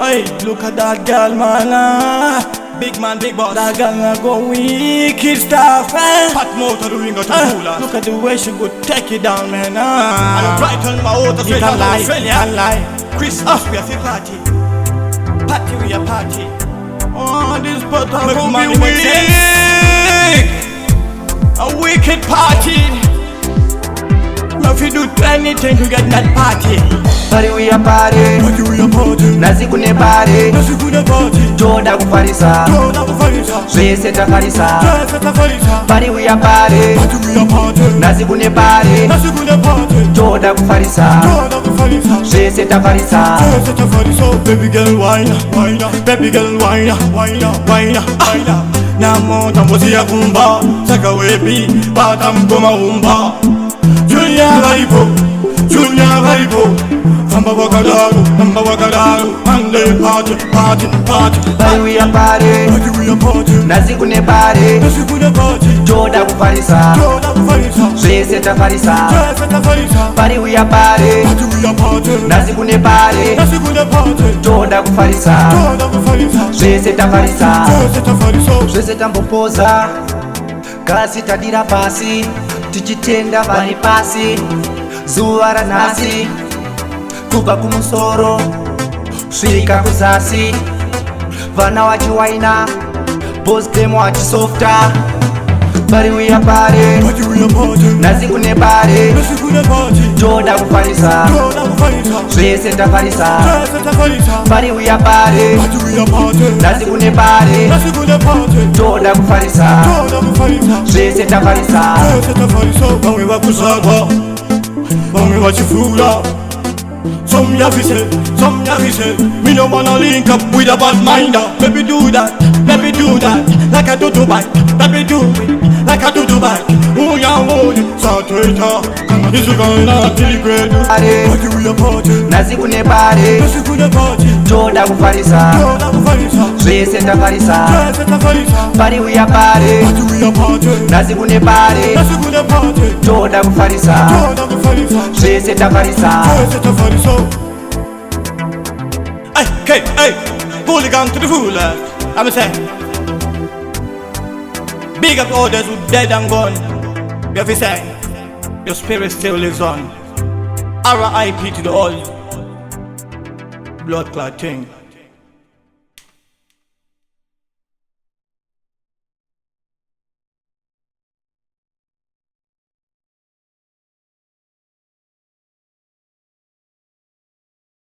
Hey, look at that girl, man. Big man, big boss. That girl go wicked stuff, eh? Pat mouth of the ring out of cooler. Look at the way she would take it down, man. And right on my water straight out of Australia. Can't lie. Christmas we have a party. Party we a party. Oh, this butter Make go money be make wicked. A wicked party. If you do anything to get that party. Party we a party. Party we a party. Nazi kune party. Nasi kuna party. Joda kufarisa. Toda kufarisa. Jese tafarisa. Jese tafarisa. Party we a party. Party we a party. Nazi kune party. Nasi kuna party. Joda kufarisa. Toda kufarisa. Jese tafarisa. Jese tafarisa. Baby girl wine, wine. Baby girl wine, wine, wine, wine. Namo tambozi ya kumba. Saka wepi, batam goma umba. Junior Vaipo, Samba Wakadaru, and they party. Party we a party. Party we a party. Nazi kune party. Nasi kuna party. Joda kufarisa. Toda kufarisa. Jese tafarisa. Jese tafarisa. Party we a party. Party we a party. Nazi kune party. Nasi kuna party. Joda kufarisa. Toda kufarisa. Jese tafarisa. Jese tafarisa. Jese tambopoza. Kasi tadira pasi. Tichitenda bani pasi. Zuwa ranasi. Kuka kumusoro. Shirika kuzasi. Vana wachiwaina. Boss dem wachisofta. Party we a party. Party we a party. Nazi kune party. Nasi kuna party. Joda kufarisa. Toda kufarisa. Jese tafarisa. Jese tafarisa. Party we a party. Party we a party. Nazi kune party. Nasi kuna party. Joda kufarisa. Toda kufarisa. Jese tafarisa. Jese tafarisa. Bamwe bakusagwa. Bamwe bachifula. Some yafise. Me no wanna link up with a bad minder. Baby do that, like I do Dubai. Baby do it, like I do Dubai. Oh yeah, Saturday, this is gonna be great. Party we a party. Nazi kune party. Nasi kuna party. Joda kufarisa. Toda kufarisa. Jese tafarisa. Jese tafarisa. Party we a party. Party we a party. Nazi kune party. Nasi kuna party. Joda kufarisa. Toda kufarisa. Jese tafarisa. Jese tafarisa. Hey, GullyGun to the fullest. I'ma say, big up all those who dead and gone. You have to say, your spirit still lives on. R.I.P. to the old blood clot thing.